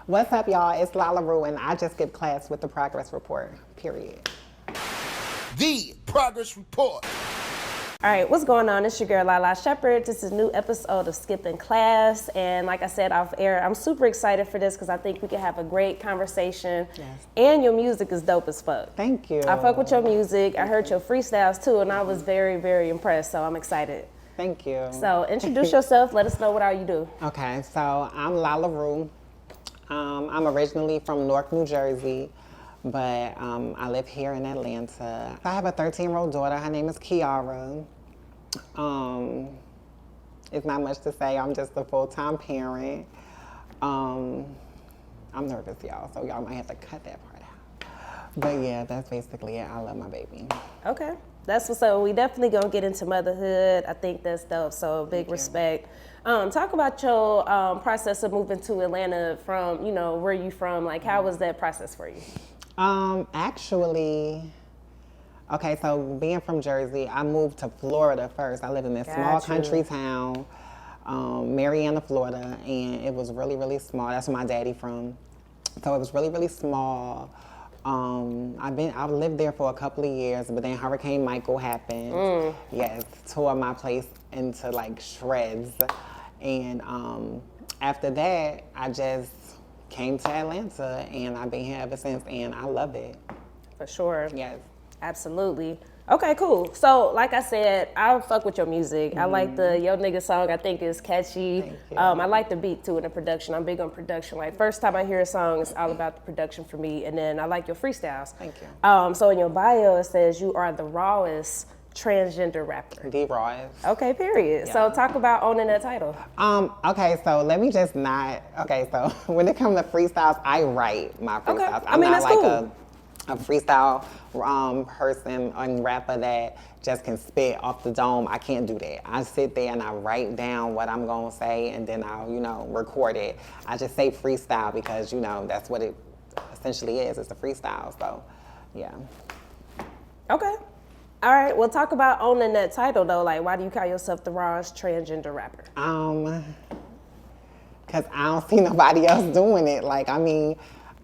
What's up, y'all? It's LaRue, and I just skipped class with the progress report, period. The progress report. All right, what's going on? It's your girl, Lalaa Shepard. This is a new episode of Skipping Class. And like I said off air, I'm super excited for this because I think we can have a great conversation. Yes. And your music is dope as fuck. Thank you. I fuck with your music. I heard your freestyles too, and I was very, very impressed. So I'm excited. Thank you. So introduce yourself. Let us know what all you do. Okay, so I'm LaRue. I'm originally from Newark, New Jersey, but I live here in Atlanta. I have a 13-year-old daughter. Her name is Kiara. It's not much to say. I'm just a full-time parent. I'm nervous, y'all, so y'all might have to cut that part out. But yeah, that's basically it. I love my baby. Okay. That's what's up. We definitely gonna get into motherhood. I think that's dope. So big respect. Talk about your process of moving to Atlanta from, where you from? Like, how was that process for you? Actually, okay, so being from Jersey, I moved to Florida first. I live in this small country town, Marianna, Florida, and it was really, really small. That's where my daddy from. So it was really, really small. I've lived there for a couple of years, but then Hurricane Michael happened. Yes, tore my place into like shreds. And after that, I just came to Atlanta, and I've been here ever since, and I love it. For sure. Yes. Absolutely. Okay, cool. So, like I said, I fuck with your music. I like the Yo Nigga song. I think it's catchy. Thank you. I like the beat too and the production. I'm big on production. Like, first time I hear a song, it's all about the production for me. And then I like your freestyles. Thank you. So in your bio, it says you are the rawest transgender rapper. The rawest. Okay, period. Yeah. So talk about owning that title. Okay, so let me just not. Okay, so when it comes to freestyles, I write my freestyles. Okay. I'm not that's like cool. a freestyle person and rapper that just can spit off the dome. I can't do that. I sit there and I write down what I'm gonna say, and then I'll, record it. I just say freestyle because, that's what it essentially is. It's a freestyle, so yeah. Okay. All right, well, talk about owning that title, though. Like, why do you call yourself the rawest transgender rapper? Because I don't see nobody else doing it. Like, no,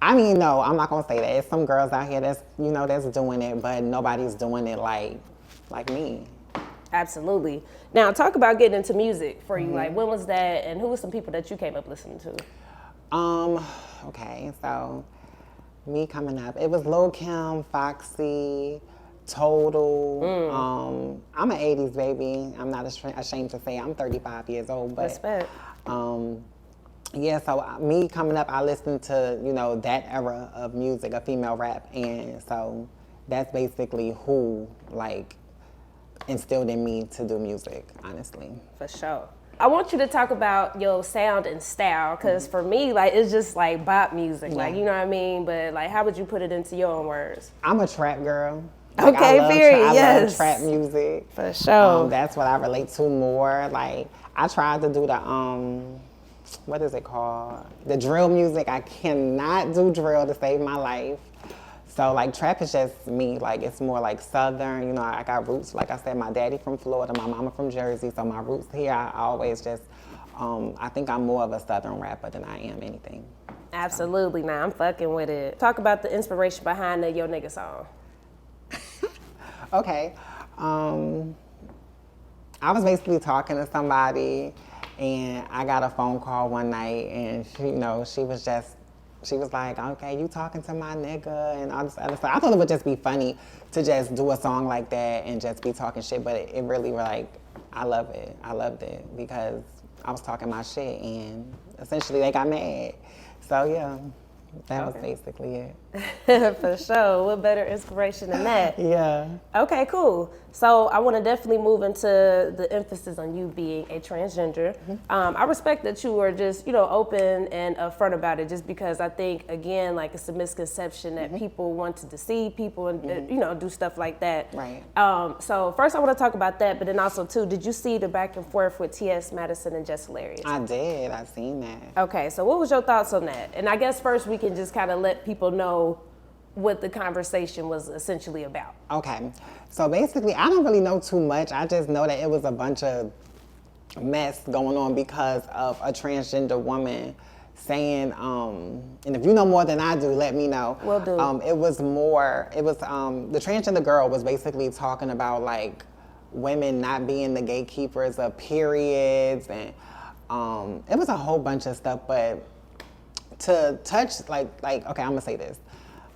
I'm not gonna say that. There's some girls out here that's doing it, but nobody's doing it like me. Absolutely. Now, talk about getting into music for you. Like, when was that, and who were some people that you came up listening to? Okay, so me coming up, it was Lil Kim, Foxy, Total. I'm an 80s baby. I'm not ashamed to say I'm 35 years old, but respect. Yeah, so me coming up, I listened to, that era of music, of female rap, and so that's basically who, instilled in me to do music, honestly. For sure. I want you to talk about your sound and style, because for me, it's just like bop music, you know what I mean? But how would you put it into your own words? I'm a trap girl. Okay, period, I love trap music. For sure. That's what I relate to more. I tried to do the, what is it called? The drill music. I cannot do drill to save my life. So trap is just me. It's more Southern. I got roots. Like I said, my daddy from Florida, my mama from Jersey. So my roots here, I always just, I think I'm more of a Southern rapper than I am anything. Absolutely. So. Nah, I'm fucking with it. Talk about the inspiration behind the Yo Nigga song. Okay. I was basically talking to somebody, and I got a phone call one night, and she was like, okay, you talking to my nigga and all this other stuff. I thought it would just be funny to just do a song like that and just be talking shit, but it really, I love it. I loved it because I was talking my shit, and essentially they got mad. So yeah, that was basically it. For sure. What better inspiration than that? Yeah. Okay, cool. So I want to definitely move into the emphasis on you being a transgender. I respect that you are just, open and upfront about it, just because I think, again, it's a misconception that people want to deceive people and, do stuff like that. Right. So first I want to talk about that, but then also, too, did you see the back and forth with T.S. Madison and Jess Hilarious? I did. I seen that. Okay, so what was your thoughts on that? And I guess first we can just kind of let people know what the conversation was essentially about. Okay, so basically I don't really know too much. I just know that it was a bunch of mess going on because of a transgender woman saying, and if you know more than I do, let me know. Will do. The transgender girl was basically talking about like women not being the gatekeepers of periods, and it was a whole bunch of stuff. But to touch like okay, I'm gonna say this.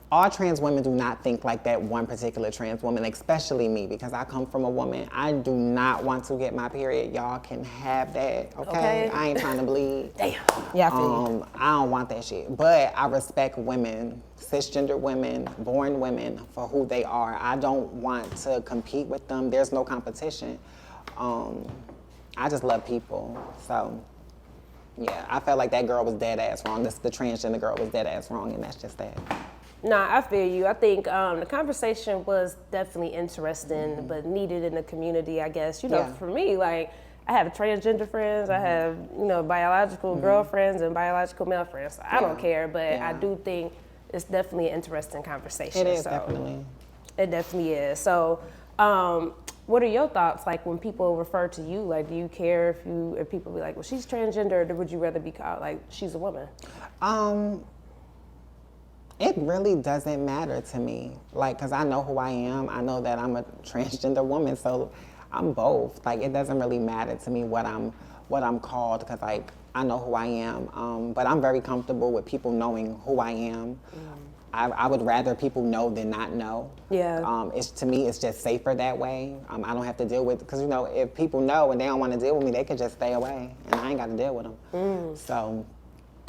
All trans women do not think like that one particular trans woman, especially me, because I come from a woman. I do not want to get my period. Y'all can have that, okay? I ain't trying to bleed. Damn. Yeah, I feel you. I don't want that shit. But I respect women, cisgender women, born women for who they are. I don't want to compete with them. There's no competition. I just love people. So, yeah, I felt like that girl was dead ass wrong. The transgender girl was dead ass wrong, and that's just that. Nah, I feel you. I think the conversation was definitely interesting, but needed in the community, I guess. You know, for me, like, I have transgender friends, I have, biological girlfriends and biological male friends. So I don't care, but I do think it's definitely an interesting conversation. It is, definitely. It definitely is. So, what are your thoughts, like, when people refer to you? Like, do you care if people be like, well, she's transgender, or would you rather be called, like, she's a woman? It really doesn't matter to me, like, because I know who I am. I know that I'm a transgender woman, so I'm both. Like, it doesn't really matter to me what I'm called, because, like, I know who I am. But I'm very comfortable with people knowing who I am. I would rather people know than not know. Yeah. To me, it's just safer that way. I don't have to deal with, because, if people know and they don't want to deal with me, they could just stay away, and I ain't got to deal with them. So.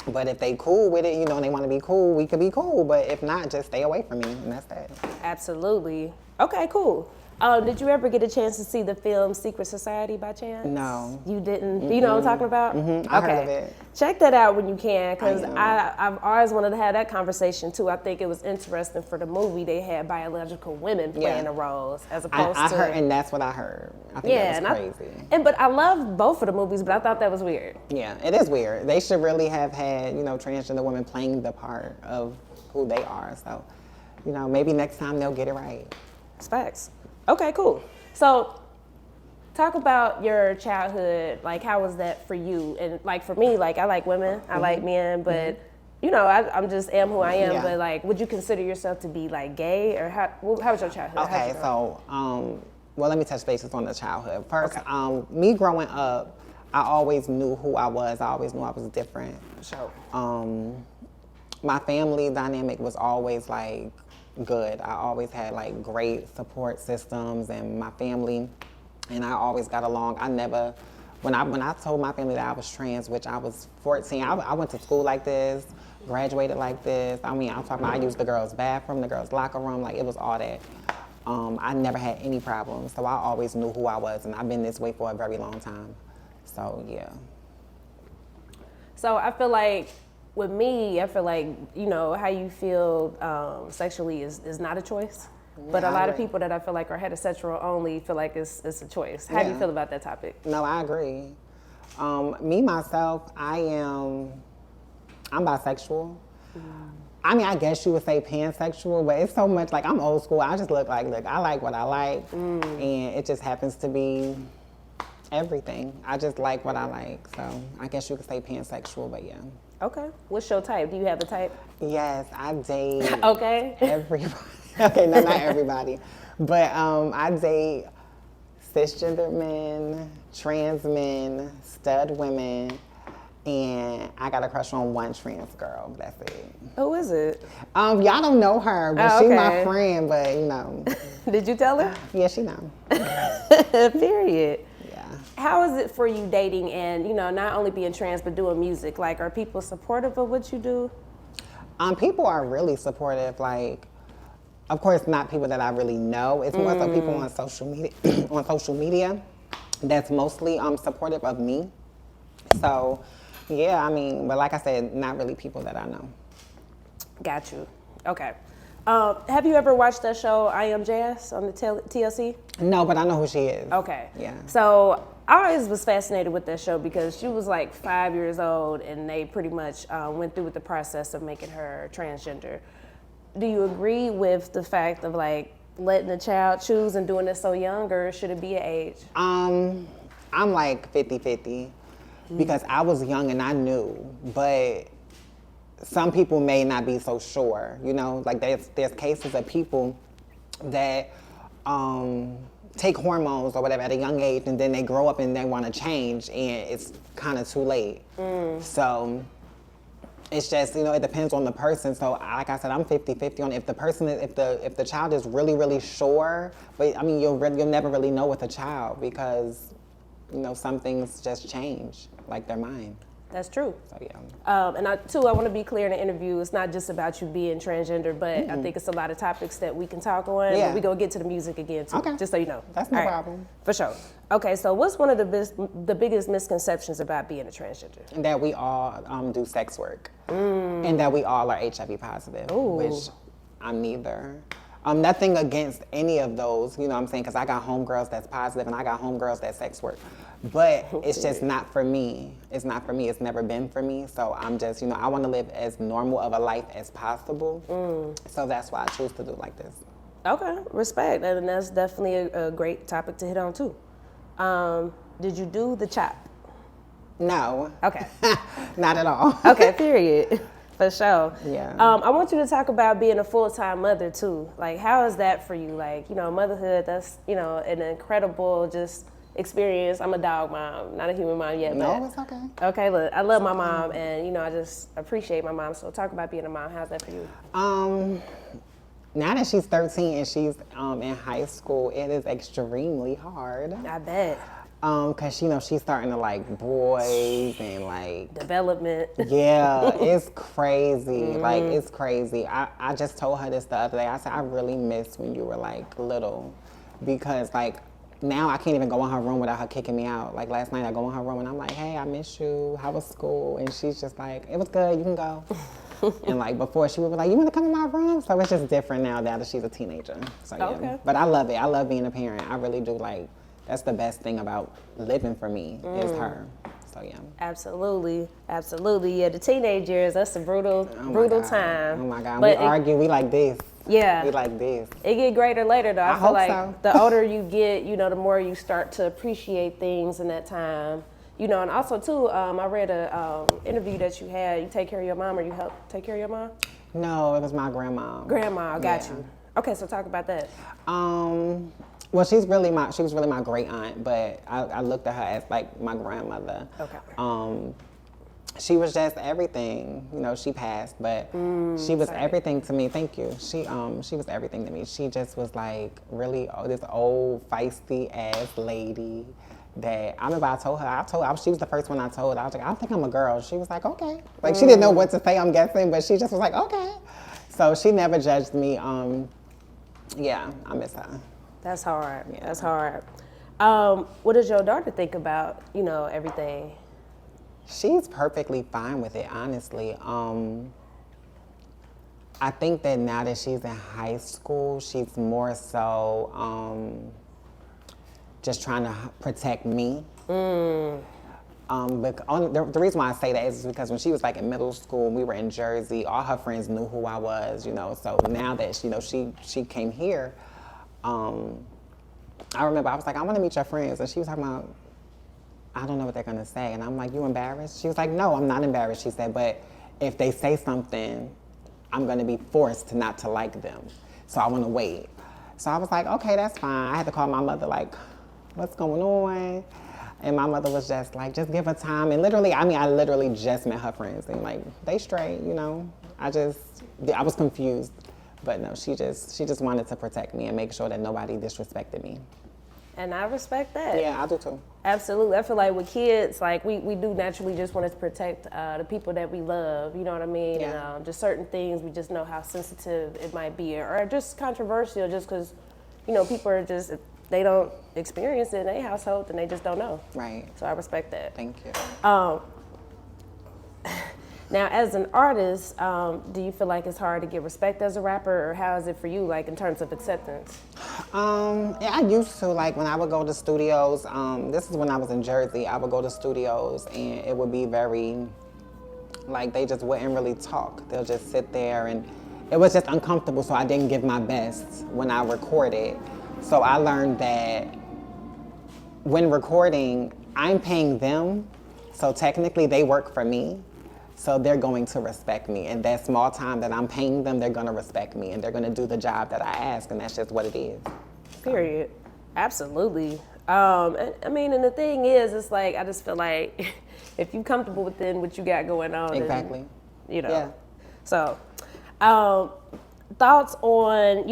But if they cool with it, and they want to be cool, we could be cool. But if not, just stay away from me, and that's that. Absolutely. Okay, cool. Did you ever get a chance to see the film Secret Society by chance? No. You didn't? Mm-hmm. You know what I'm talking about? Mm-hmm. I heard of it. Check that out when you can, because I've always wanted to have that conversation too. I think it was interesting for the movie. They had biological women playing the roles as opposed to. I heard, and that's what I heard. I think that was crazy. But I love both of the movies, but I thought that was weird. Yeah, it is weird. They should really have had, transgender women playing the part of who they are. So, maybe next time they'll get it right. It's facts. Okay, cool. So, talk about your childhood. Like, how was that for you? And like for me, like I like women, I like men, but I'm just am who I am. Yeah. But like, would you consider yourself to be like gay, or how was your childhood? Okay, so well, let me touch bases on the childhood first. Me growing up, I always knew who I was. I always knew I was different. Sure. My family dynamic was always like good. I always had like great support systems, and my family and I always got along. I never, when I told my family that I was trans, which I was 14, I went to school like this, graduated like this. I mean, I'm talking about I used the girls' bathroom, the girls' locker room, like it was all that. I never had any problems, so I always knew who I was, and I've been this way for a very long time. So yeah. So I feel like with me, I feel like, how you feel sexually is not a choice. But a lot of people that I feel like are heterosexual only feel like it's a choice. How do you feel about that topic? No, I agree. Me, myself, I'm bisexual. I mean, I guess you would say pansexual, but it's so much, like, I'm old school. I just look, I like what I like, and it just happens to be everything. I just like what I like, so I guess you could say pansexual, but yeah. Okay. What's your type? Do you have a type? Yes, I date everybody. Okay, no, not everybody. But I date cisgender men, trans men, stud women, and I got a crush on one trans girl. That's it. Who is it? Y'all don't know her, but she's my friend, but Did you tell her? Yeah, she know. Period. How is it for you dating and, not only being trans, but doing music? Like, are people supportive of what you do? People are really supportive. Like, of course, not people that I really know. It's more so people on social media, that's mostly supportive of me. So, yeah, I mean, but like I said, not really people that I know. Got you. Okay. Have you ever watched that show, I Am Jess, on the TLC? No, but I know who she is. Okay. Yeah. So I always was fascinated with that show because she was like 5 years old and they pretty much went through with the process of making her transgender. Do you agree with the fact of like letting a child choose and doing it so young, or should it be an age? I'm like 50-50 because I was young and I knew, but some people may not be so sure, you know, like there's cases of people that take hormones or whatever at a young age, and then they grow up and they want to change, and it's kind of too late. So it's just, you know, it depends on the person. So like I said, I'm 50-50 on if the person, if the child is really, really sure, but I mean, you'll never really know with a child because, you know, some things just change, like their mind. That's true. So yeah. And I want to be clear in the interview, it's not just about you being transgender, but I think it's a lot of topics that we can talk on. Yeah. But we gonna get to the music again too, Okay. just so you know. That's no problem. For sure. Okay, so what's one of the biggest misconceptions about being a transgender? That we all do sex work, and that we all are HIV positive, which I'm neither. Nothing against any of those, you know what I'm saying? Because I got homegirls that's positive and I got homegirls that sex work. But it's just not for me. It's not for me. It's never been for me. So I'm just, you know, I want to live as normal of a life as possible. So that's why I choose to do it like this. Okay, respect. And that's definitely a great topic to hit on too. Did you do the chop? No. Okay. Not at all. Okay, period. For sure. Yeah. I want you to talk about being a full-time mother too. Like, how is that for you? Like, you know, motherhood, that's, you know, an incredible just experience. I'm a dog mom, not a human mom yet. No, but, it's okay. Okay, look, I love my mom and, you know, I just appreciate my mom. So talk about being a mom. How's that for you? Now that she's 13 and she's in high school, it is extremely hard. I bet. Cause you know she's starting to like boys and like Development. Yeah, it's crazy. Like it's crazy. I just told her this the other day. I said I really miss when you were like little, because like now I can't even go in her room without her kicking me out. Like last night I go in her room and I'm like, hey, I miss you. How was school? And she's just like, it was good. You can go. And like before she would be like, you want to come in my room? So it's just different now that she's a teenager. So yeah. Okay. But I love it. I love being a parent. I really do. Like that's the best thing about living for me is her. So yeah. Absolutely, absolutely. Yeah, the teenage years, that's a brutal time. Oh my God. But we argue, we like this. Yeah. We like this. It get greater later though. I feel hope like so. The older you get, you know, the more you start to appreciate things in that time. You know, and also too, I read a interview that you had. You take care of your mom, or you help take care of your mom? No, it was my grandma. Grandma, got you. Okay, so talk about that. Well, she was really my great aunt, but I looked at her as like my grandmother. Okay. She was just everything. You know, she passed, but she was everything to me. Thank you. She was everything to me. She just was like really this old feisty ass lady. That I remember I told her, she was the first one I told. I was like, I think I'm a girl. She was like, okay. Like she didn't know what to say, I'm guessing, but she just was like, okay. So she never judged me. Yeah, I miss her. That's hard. Yeah. That's hard. What does your daughter think about, you know, everything? She's perfectly fine with it, honestly. I think that now that she's in high school, she's more so just trying to protect me. But the reason why I say that is because when she was like in middle school, we were in Jersey, all her friends knew who I was, you know. So now that you know she came here, I remember I was like, I want to meet your friends, and she was talking about, I don't know what they're gonna say, and I'm like, you embarrassed? She was like, no, I'm not embarrassed. She said, but if they say something, I'm gonna be forced not to like them, so I want to wait. So I was like, okay, that's fine. I had to call my mother like, what's going on? And my mother was just like, just give her time. And literally, I literally just met her friends and like, they straight, you know. I was confused. But no, she just wanted to protect me and make sure that nobody disrespected me. And I respect that. Yeah, I do too. Absolutely. I feel like with kids, like we do naturally just want to protect the people that we love, you know what I mean? Yeah. And just certain things, we just know how sensitive it might be or just controversial just because, you know, people are just, they don't experience it in their household and they just don't know. Right. So I respect that. Thank you. Now, as an artist, do you feel like it's hard to get respect as a rapper, or how is it for you, like in terms of acceptance? Yeah, I used to, like when I would go to studios, this is when I was in Jersey, I would go to studios and it would be very, like they just wouldn't really talk. They'll just sit there and it was just uncomfortable, so I didn't give my best when I recorded. So I learned that when recording, I'm paying them, so technically they work for me. So they're going to respect me. And that small time that I'm paying them, they're going to respect me. And they're going to do the job that I ask. And that's just what it is. Period. Absolutely. I mean, and the thing is, it's like, I just feel like if you're comfortable within what you got going on. Exactly. And, you know. Yeah. So, thoughts on,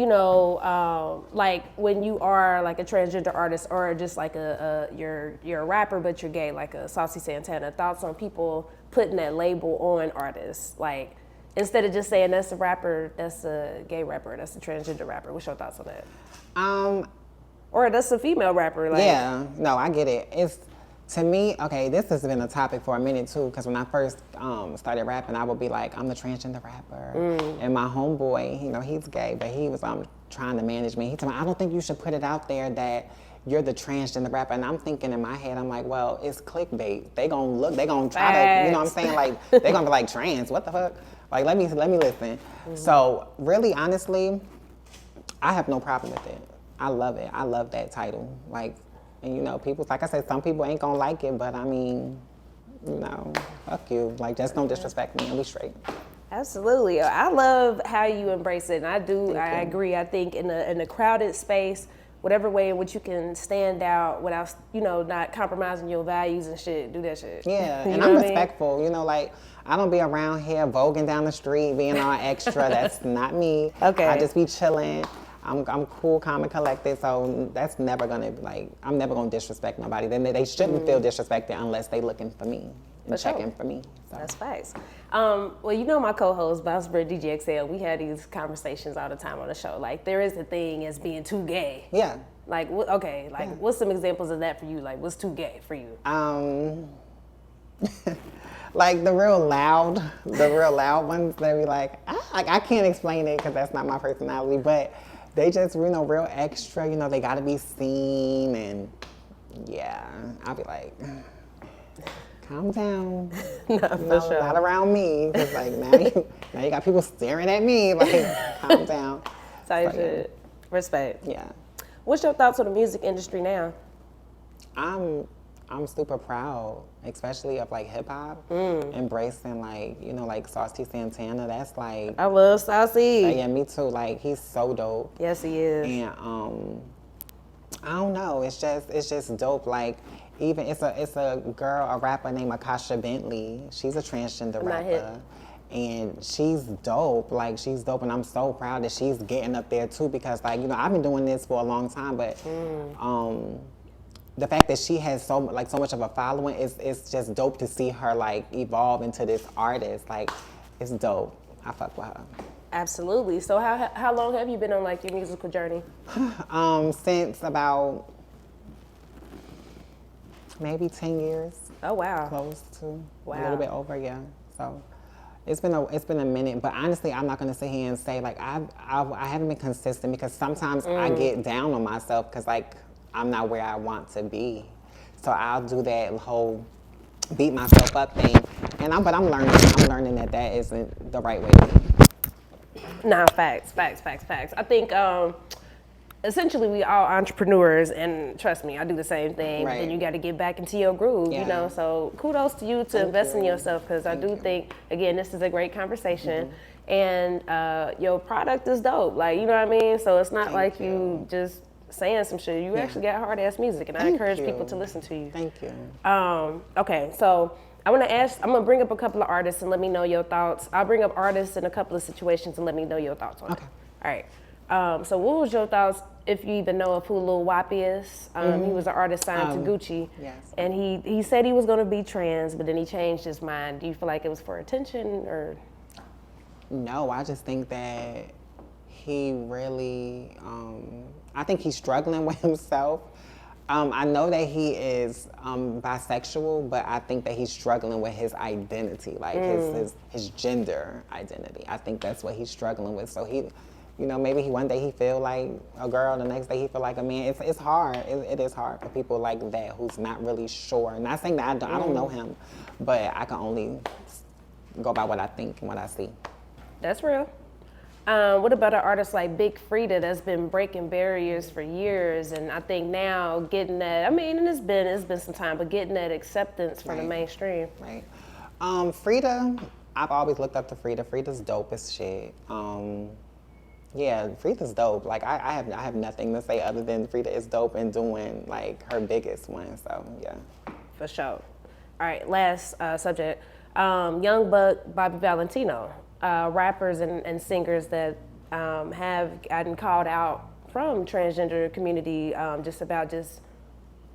like when you are like a transgender artist or just like you're a rapper but you're gay, like a Saucy Santana. Thoughts on people putting that label on artists, like instead of just saying that's a rapper, that's a gay rapper, that's a transgender rapper. What's your thoughts on that? Or that's a female rapper. Like. Yeah, no, I get it. It's, to me, okay, this has been a topic for a minute too, because when I first started rapping, I would be like, I'm the transgender rapper. And my homeboy, he's gay, but he was trying to manage me. He told me, I don't think you should put it out there that you're the transgender rapper. And I'm thinking in my head, I'm like, well, it's clickbait. They gonna try to, you know what I'm saying? Like, they gonna be like, trans, what the fuck? Like, let me listen. So really, honestly, I have no problem with it. I love it. I love that title. Like, and people, like I said, some people ain't gonna like it, but I mean, fuck you. Like, just don't disrespect me and we straight. Absolutely. I love how you embrace it. And I agree. I think in a crowded space, whatever way in which you can stand out without, not compromising your values and shit, do that shit. Yeah, and I'm respectful. Like, I don't be around here voguing down the street, being all extra. That's not me. Okay. I just be chilling. I'm cool, calm, and collected, so that's never gonna, I'm never gonna disrespect nobody. They shouldn't feel disrespected unless they looking for me and checking for me. So. That's facts. Well, my co-host, Bounce Bird DJ XL, we had these conversations all the time on the show. Like, there is a thing as being too gay. Yeah. Like, what's some examples of that for you? Like, what's too gay for you? Like the real loud ones, they be like, I can't explain it because that's not my personality, but they just, real extra, they gotta be seen, and yeah, I'll be like, calm down. For sure. Not around me, because like now you got people staring at me, like, calm down. So you should respect. Yeah. What's your thoughts on the music industry now? I'm super proud, especially of like hip hop, embracing like Saucy Santana. That's like, I love Saucy. Yeah, me too. Like, he's so dope. Yes, he is. And I don't know. It's just dope. Like, even it's a girl, a rapper named Akasha Bentley. She's a transgender rapper. And she's dope. Like, she's dope, and I'm so proud that she's getting up there too, because like, I've been doing this for a long time, but the fact that she has so much of a following is just dope to see her like evolve into this artist. Like, it's dope. I fuck with her. Absolutely. So how long have you been on like your musical journey? Since about maybe 10 years. Oh wow. Close to. Wow. A little bit over, yeah. So it's been a minute, but honestly, I'm not gonna sit here and say like I haven't been consistent, because sometimes I get down on myself because like I'm not where I want to be. So I'll do that whole beat myself up thing. But I'm learning that isn't the right way to be. Nah, facts. I think essentially we all entrepreneurs, and trust me, I do the same thing. Right. Then you got to get back into your groove, Yeah. So kudos to you to invest in yourself, because I do think, again, this is a great conversation. And your product is dope. Like, you know what I mean? So it's not like you just saying some shit. You actually got hard ass music, and I encourage people to listen to you. Thank you. Okay, so I'm gonna bring up a couple of artists and let me know your thoughts. I'll bring up artists in a couple of situations and let me know your thoughts on it. All right. So what was your thoughts, if you even know of who Lil Wop is? He was an artist signed to Gucci. Yes. And he said he was gonna be trans, but then he changed his mind. Do you feel like it was for attention, or? No, I just think that he really, I think he's struggling with himself. I know that he is bisexual, but I think that he's struggling with his identity, like his gender identity. I think that's what he's struggling with. So he, maybe one day he feel like a girl, the next day he feel like a man. It's hard. It is hard for people like that who's not really sure. Not saying that I don't know him, but I can only go by what I think and what I see. That's real. What about an artist like Big Frida that's been breaking barriers for years, and I think now getting that, and it's been some time, but getting that acceptance from the mainstream. Right. Frida, I've always looked up to Frida. Frida's dope as shit. Yeah, Frida's dope. Like I have nothing to say other than Frida is dope and doing like her biggest one. So yeah. For sure. All right, last subject. Young Buck, Bobby Valentino, rappers and singers that have gotten called out from transgender community just about just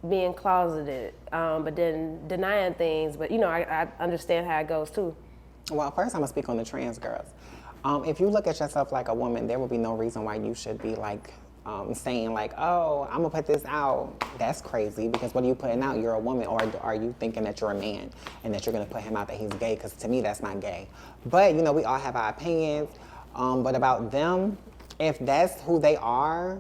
being closeted, but then denying things. But you know, I understand how it goes too. Well, first I'm gonna speak on the trans girls. If you look at yourself like a woman, there will be no reason why you should be like saying like, oh, I'm gonna put this out. That's crazy, because what are you putting out? You're a woman, or are you thinking that you're a man and that you're gonna put him out that he's gay? Because to me, that's not gay. But you know, we all have our opinions. But about them, if that's who they are,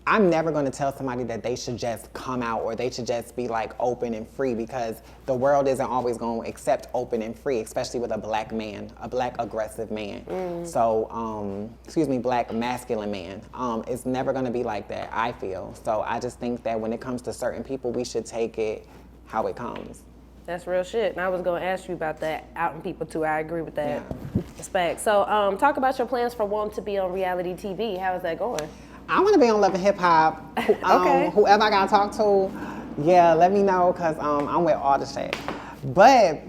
I'm never going to tell somebody that they should just come out or they should just be like open and free, because the world isn't always going to accept open and free, especially with a black man, a black aggressive man. So, black masculine man. It's never going to be like that, I feel. So I just think that when it comes to certain people, we should take it how it comes. That's real shit. And I was going to ask you about that, outing people too. I agree with that. Respect. So talk about your plans for wanting to be on reality TV. How is that going? I want to be on Love and Hip Hop. Okay. Whoever I got to talk to, yeah, let me know, because I'm with all the shit. But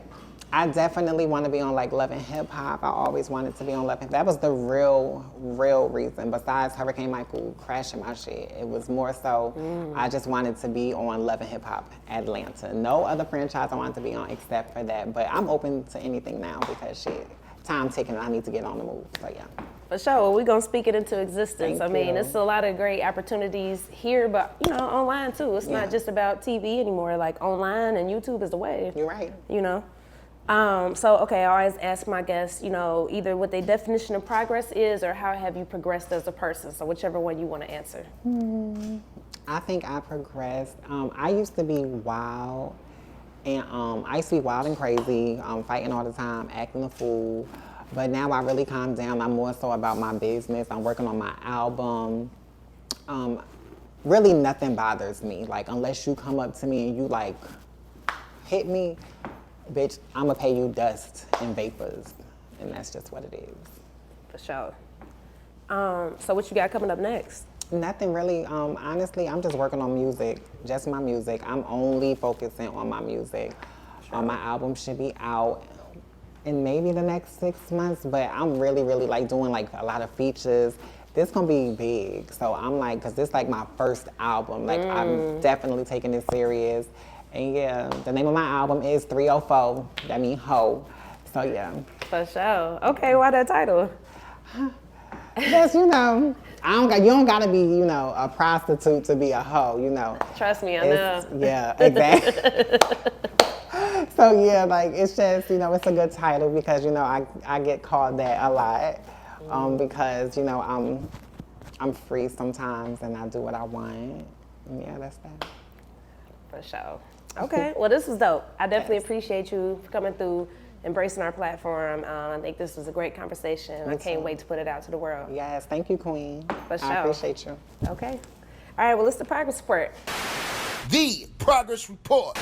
I definitely want to be on like Love and Hip Hop. I always wanted to be on Love and Hip Hop. That was the real reason. Besides Hurricane Michael crashing my shit, it was more so I just wanted to be on Love and Hip Hop Atlanta. No other franchise I wanted to be on except for that. But I'm open to anything now, because shit, time ticking, I need to get on the move. So yeah. For sure. We're going to speak it into existence. Thank I mean, you. it's a lot of great opportunities here, but, you know, online too. It's not just about TV anymore. Like, online and YouTube is the way. You're right. You know? I always ask my guests, you know, either what their definition of progress is or how have you progressed as a person. So whichever one you want to answer. I think I progressed. I used to be wild. And I used to be wild and crazy, fighting all the time, acting a fool. But now I really calmed down. I'm more so about my business. I'm working on my album. Really nothing bothers me. Like, unless you come up to me and you like hit me, bitch, I'm gonna pay you dust and vapors. And that's just what it is. For sure. So what you got coming up next? Nothing really. Honestly, I'm just working on music, just my music. I'm only focusing on my music. Sure. My album should be out in maybe the next 6 months, but I'm really like doing like a lot of features. This gonna be big. So I'm like, cause this like my first album. Like I'm definitely taking this serious. And yeah, the name of my album is 304. That means hoe. So yeah. For sure. Okay, why that title? Because, you know, you don't gotta be, you know, a prostitute to be a hoe, you know. Trust me, I know. Yeah, exactly. So yeah, like it's just, you know, it's a good title because, you know, I get called that a lot because, you know, I'm free sometimes and I do what I want. And yeah, that's that. For sure. Okay, well this was dope. I definitely appreciate you for coming through, embracing our platform. I think this was a great conversation. I can't wait to put it out to the world. Yes, thank you, Queen. For sure. I appreciate you. Okay. All right, well, it's the Progress Report. The Progress Report.